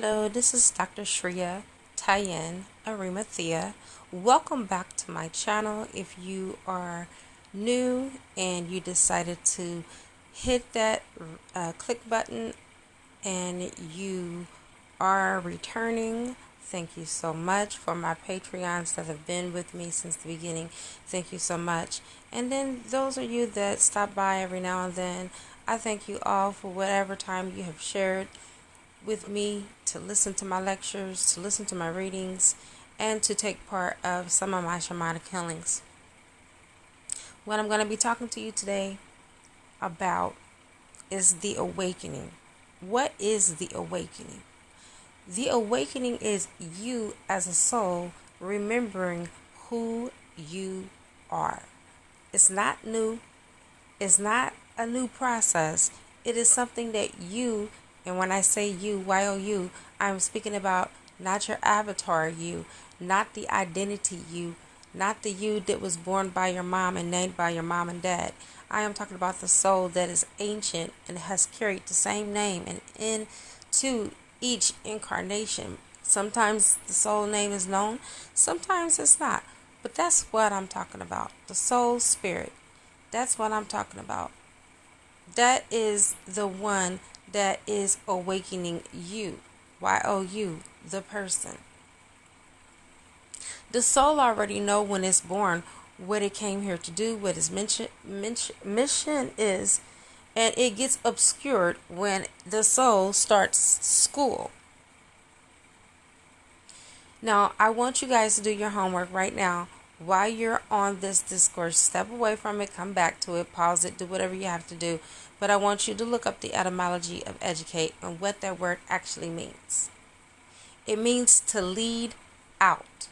Hello, this is Dr. Drtian Thea. Welcome back to my channel. If you are new and you decided to hit that click button and you are returning, thank you so much. For my Patreons that have been with me since the beginning, thank you so much. And then those of you that stop by every now and then, I thank you all for whatever time you have shared with me to listen to my lectures, to listen to my readings, and to take part of some of my shamanic healings. What I'm going to be talking to you today about is the awakening. What is the awakening? The awakening is you as a soul remembering who you are. It's not new. It's not a new process. It is something that you, and when I say you, Y-O-U, I'm speaking about not your avatar you, not the identity you, not the you that was born by your mom and named by your mom and dad. I am talking about the soul that is ancient and has carried the same name and into each incarnation. Sometimes the soul name is known, sometimes it's not. But that's what I'm talking about. The soul spirit. That's what I'm talking about. That is the one that is awakening you. Y-O-U, the person. The soul already know when it's born what it came here to do, what its mission is, and it gets obscured when the soul starts school. Now, I want you guys to do your homework right now. While you're on this discourse, step away from it, come back to it, pause it, do whatever you have to do. But I want you to look up the etymology of educate and what that word actually means. It means to lead out.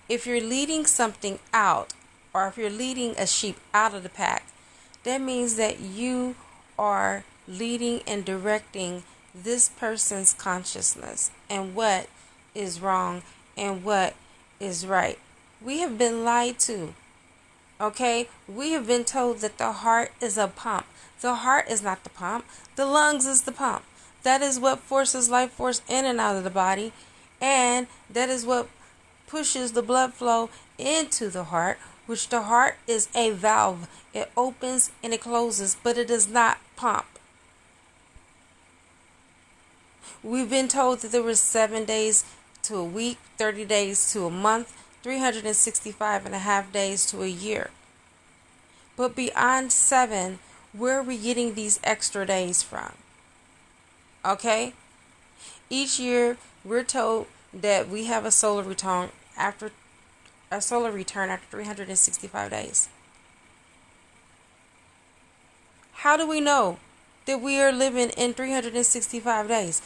If you're leading something out, or if you're leading a sheep out of the pack, that means that you are leading and directing this person's consciousness and what is wrong and what is right. We have been lied to. Okay? We have been told that the heart is a pump. The heart is not the pump. The lungs is the pump. That is what forces life force in and out of the body. And that is what pushes the blood flow into the heart, which the heart is a valve. It opens and it closes, but it does not pump. We've been told that there were 7 days to a week, 30 days to a month, 365 and a half days to a year. But beyond 7, where are we getting these extra days from? Okay? Each year, we're told that we have a solar return after 365 days. How do we know that we are living in 365 days?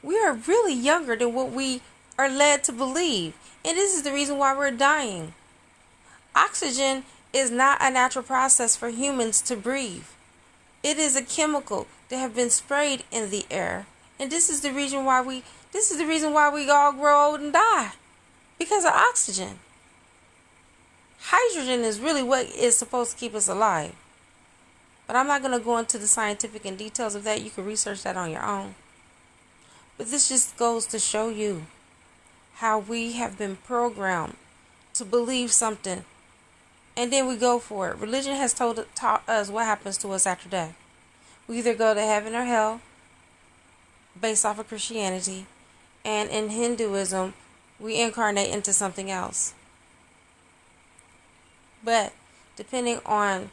We are really younger than what we are led to believe. And this is the reason why we're dying. Oxygen is not a natural process for humans to breathe. It is a chemical that have been sprayed in the air. And this is the reason why we all grow old and die. Because of oxygen. Hydrogen is really what is supposed to keep us alive. But I'm not going to go into the scientific and details of that. You can research that on your own. But this just goes to show you how we have been programmed to believe something, and then we go for it. Religion has taught us what happens to us after death. We either go to heaven or hell, based off of Christianity, and in Hinduism, we incarnate into something else. But depending on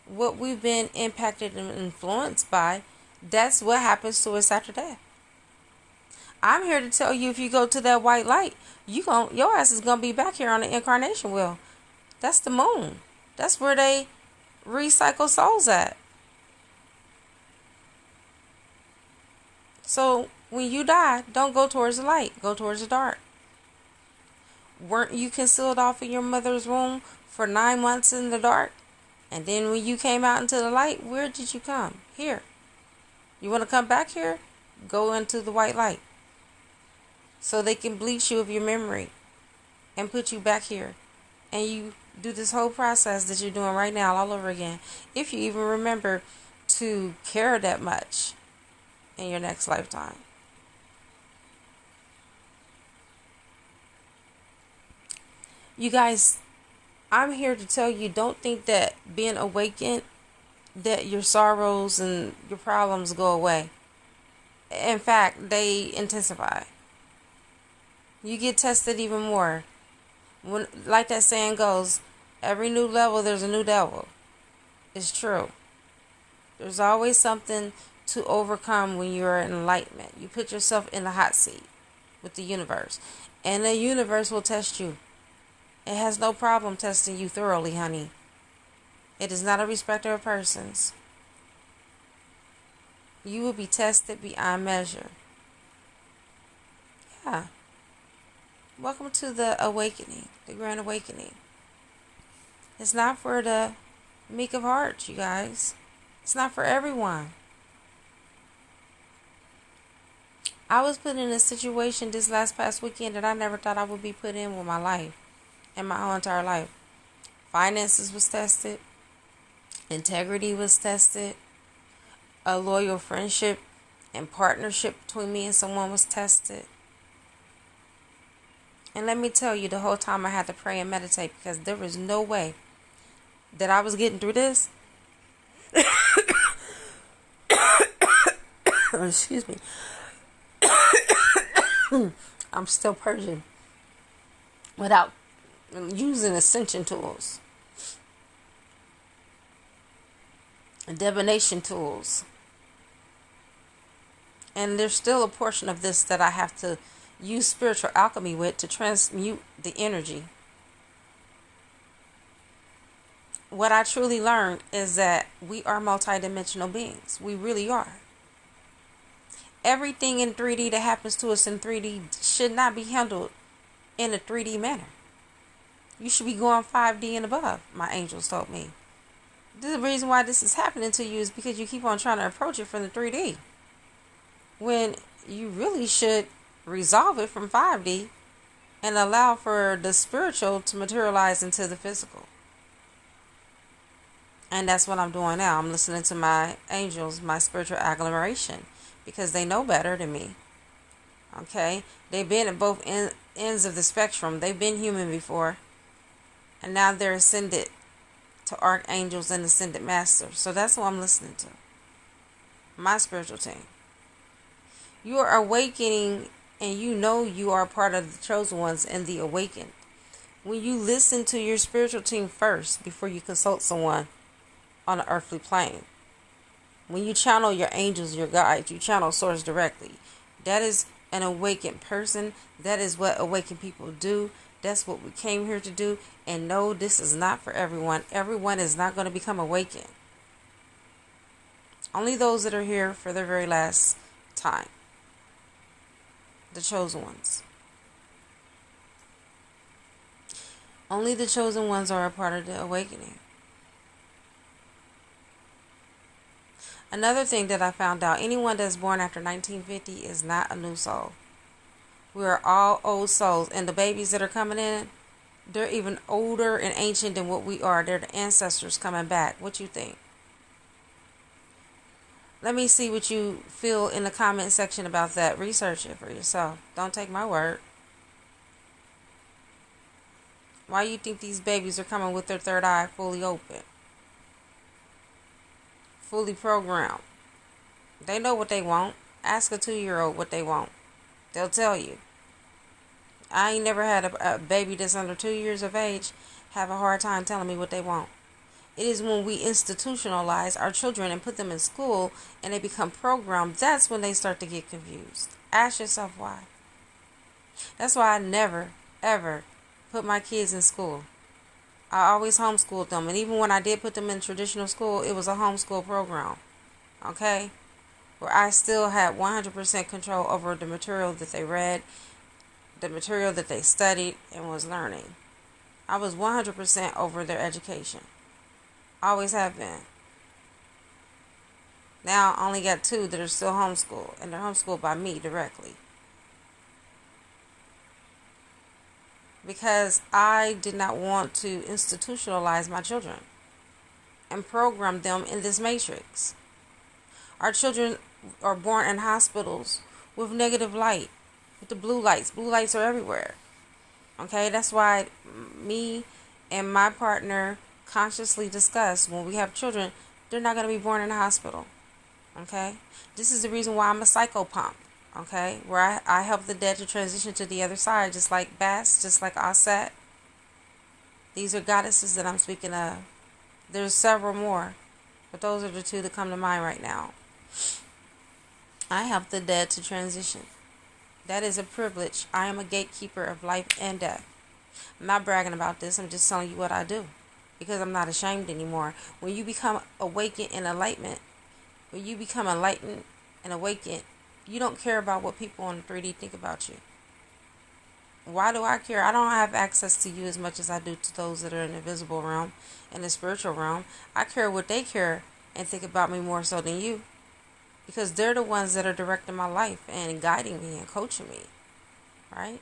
what we've been impacted and influenced by, that's what happens to us after death. I'm here to tell you, if you go to that white light, your ass is going to be back here on the incarnation wheel. That's the moon. That's where they recycle souls at. So when you die, don't go towards the light. Go towards the dark. Weren't you concealed off in your mother's womb for 9 months in the dark? And then when you came out into the light, where did you come? Here. You want to come back here? Go into the white light. So they can bleach you of your memory and put you back here. And you do this whole process that you're doing right now all over again. If you even remember to care that much. in your next lifetime. You guys, I'm here to tell you, don't think that being awakened, that your sorrows and your problems go away. In fact, they intensify. You get tested even more. When, like that saying goes, every new level there's a new devil. It's true. There's always something to overcome when you're in enlightenment. You put yourself in the hot seat with the universe, and the universe will test you. It has no problem testing you thoroughly, honey. It is not a respecter of persons. You will be tested beyond measure. Yeah. Welcome to the awakening, the grand awakening. It's not for the meek of heart, you guys. It's not for everyone. I was put in a situation this past weekend that I never thought I would be put in with my life, and my whole entire life. Finances was tested. Integrity was tested. A loyal friendship and partnership between me and someone was tested. And let me tell you, the whole time I had to pray and meditate, because there was no way that I was getting through this. Excuse me. I'm still purging without using ascension tools and divination tools. And there's still a portion of this that I have to use spiritual alchemy with to transmute the energy. What I truly learned is that we are multidimensional beings. We really are. Everything in 3D that happens to us in 3D should not be handled in a 3D manner. You should be going 5D and above, my angels told me. The reason why this is happening to you is because you keep on trying to approach it from the 3D, when you really should resolve it from 5D and allow for the spiritual to materialize into the physical. And that's what I'm doing now. I'm listening to my angels, my spiritual agglomeration, because they know better than me. Okay? They've been at both ends of the spectrum. They've been human before. And now they're ascended to archangels and ascended masters. So that's what I'm listening to. My spiritual team. You are awakening, and you know you are part of the chosen ones and the awakened. When you listen to your spiritual team first before you consult someone on an earthly plane. When you channel your angels, your guides, you channel source directly. That is an awakened person. That is what awakened people do. That's what we came here to do. And no, this is not for everyone. Everyone is not going to become awakened. Only those that are here for their very last time. The chosen ones. Only the chosen ones are a part of the awakening. Another thing that I found out, anyone that's born after 1950 is not a new soul. We are all old souls. And the babies that are coming in, they're even older and ancient than what we are. They're the ancestors coming back. What you think? Let me see what you feel in the comment section about that. Research it for yourself. Don't take my word. Why do you think these babies are coming with their third eye fully open? Fully programmed. They know what they want. Ask a 2-year-old what they want. They'll tell you. I ain't never had a baby that's under 2 years of age have a hard time telling me what they want. It is when we institutionalize our children and put them in school and they become programmed, that's when they start to get confused. Ask yourself why. That's why I never, ever put my kids in school. I always homeschooled them. And even when I did put them in traditional school, it was a homeschool program. Okay? Where I still had 100% control over the material that they read, the material that they studied and was learning. I was 100% over their education. Always have been. Now I only got 2 that are still homeschooled. And they're homeschooled by me directly. Because I did not want to institutionalize my children and program them in this matrix. Our children are born in hospitals with negative light, with the blue lights. Blue lights are everywhere. Okay, that's why me and my partner consciously discuss when we have children, they're not going to be born in a hospital. Okay, this is the reason why I'm a psychopomp. Okay, where I help the dead to transition to the other side, just like Bass, just like Aset. These are goddesses that I'm speaking of. There's several more, but those are the two that come to mind right now. I help the dead to transition. That is a privilege. I am a gatekeeper of life and death. I'm not bragging about this. I'm just telling you what I do, because I'm not ashamed anymore. When you become awakened and enlightenment, when you become enlightened and awakened, you don't care about what people on 3D think about you. Why do I care? I don't have access to you as much as I do to those that are in the visible realm and the spiritual realm. I care what they care and think about me more so than you, because they're the ones that are directing my life and guiding me and coaching me, right?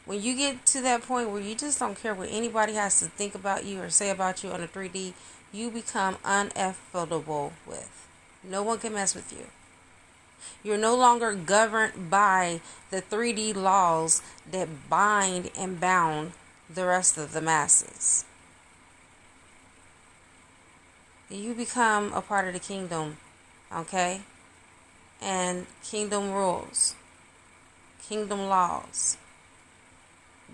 When you get to that point where you just don't care what anybody has to think about you or say about you on the 3D, you become uneffable with. No one can mess with you. You're no longer governed by the 3D laws that bind and bound the rest of the masses. You become a part of the kingdom, okay? And kingdom rules, kingdom laws.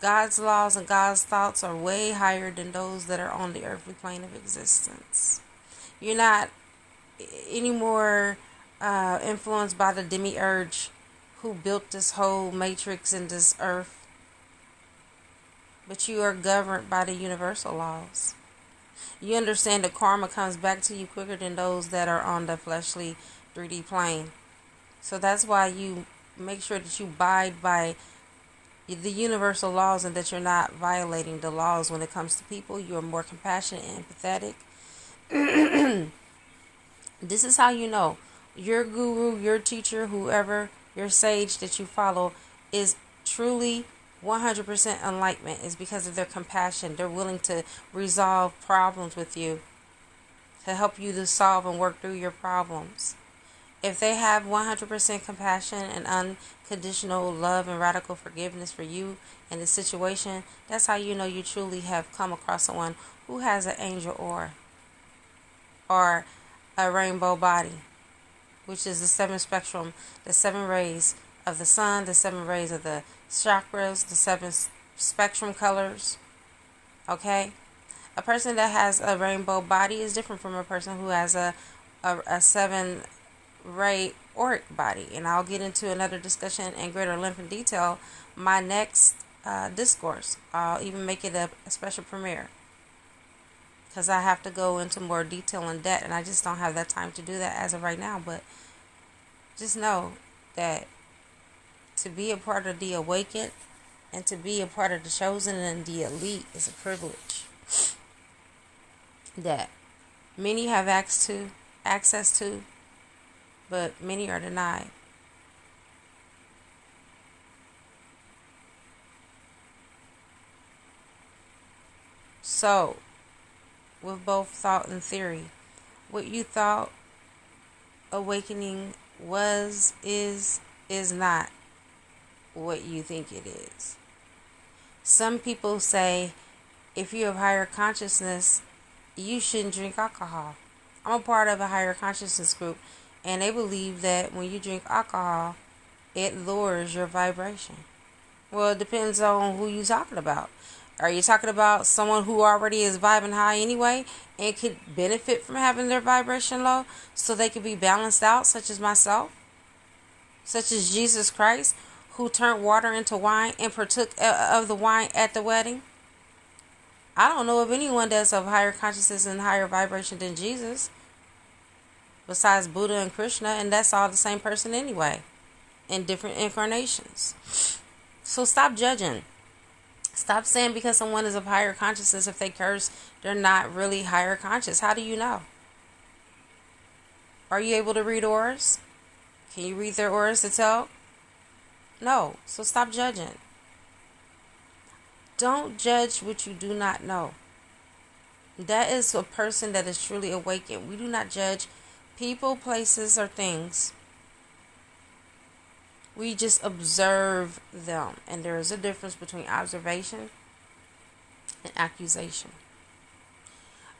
God's laws and God's thoughts are way higher than those that are on the earthly plane of existence. You're not anymore influenced by the demiurge who built this whole matrix in this earth, but you are governed by the universal laws. You understand that karma comes back to you quicker than those that are on the fleshly 3D plane. So that's why you make sure that you abide by the universal laws and that you're not violating the laws when it comes to people. You're more compassionate and empathetic. This is how you know your guru, your teacher, whoever, your sage that you follow is truly 100% enlightenment, is because of their compassion. They're willing to resolve problems with you, to help you to solve and work through your problems. If they have 100% compassion and unconditional love and radical forgiveness for you and the situation, that's how you know you truly have come across someone who has an angel aura or a rainbow body, which is the 7 spectrum, the 7 rays of the sun, the 7 rays of the chakras, the 7 spectrum colors. Okay? A person that has a rainbow body is different from a person who has a 7 ray auric body, and I'll get into another discussion in greater length and detail my next discourse. I'll even make it a special premiere, because I have to go into more detail and depth, and I just don't have that time to do that as of right now. But just know that to be a part of the Awaken and to be a part of the chosen and the elite is a privilege that many have access to, but many are denied. So, with both thought and theory, what you thought awakening was, is not what you think it is. Some people say if you have higher consciousness, you shouldn't drink alcohol. I'm a part of a higher consciousness group, and they believe that when you drink alcohol, it lowers your vibration. Well, it depends on who you're talking about. Are you talking about someone who already is vibing high anyway and could benefit from having their vibration low so they could be balanced out, such as myself, such as Jesus Christ, who turned water into wine and partook of the wine at the wedding? I don't know of anyone that's of higher consciousness and higher vibration than Jesus, besides Buddha and Krishna, and that's all the same person anyway, in different incarnations. So stop judging. Stop saying because someone is of higher consciousness, if they curse, they're not really higher conscious. How do you know? Are you able to read auras? Can you read their auras to tell? No. So stop judging. Don't judge what you do not know. That is a person that is truly awakened. We do not judge People, places, or things. We just observe them. And there is a difference between observation and accusation.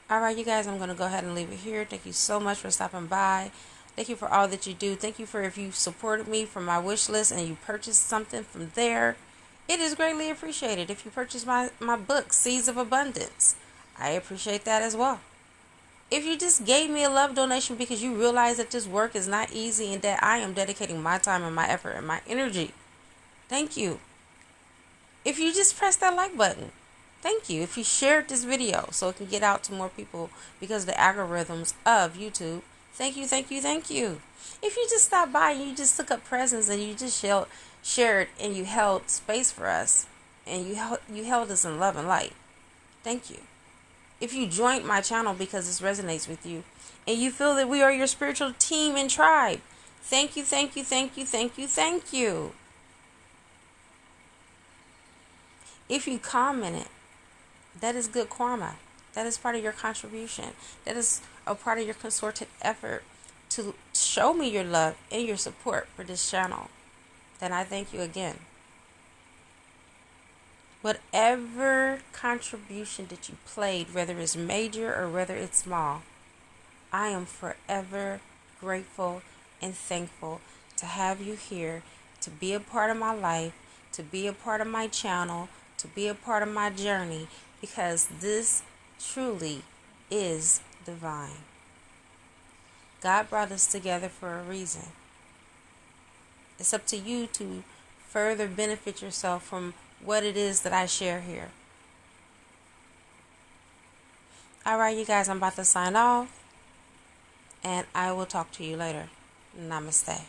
Alright, you guys, I'm going to go ahead and leave it here. Thank you so much for stopping by. Thank you for all that you do. Thank you for if you supported me from my wish list and you purchased something from there. It is greatly appreciated. If you purchase my book, Seeds of Abundance, I appreciate that as well. If you just gave me a love donation because you realize that this work is not easy and that I am dedicating my time and my effort and my energy, thank you. If you just press that like button, thank you. If you shared this video so it can get out to more people because of the algorithms of YouTube, thank you, thank you, thank you. If you just stopped by and you just took up presence and you just shared and you held space for us and you held us in love and light, thank you. If you joined my channel because this resonates with you and you feel that we are your spiritual team and tribe, thank you, thank you, thank you, thank you, thank you. If you commented, that is good karma. That is part of your contribution. That is a part of your concerted effort to show me your love and your support for this channel. Then I thank you again. Whatever contribution that you played, whether it's major or whether it's small, I am forever grateful and thankful to have you here, to be a part of my life, to be a part of my channel, to be a part of my journey, because this truly is divine. God brought us together for a reason. It's up to you to further benefit yourself from what it is that I share here. Alright, you guys, I'm about to sign off, and I will talk to you later. Namaste.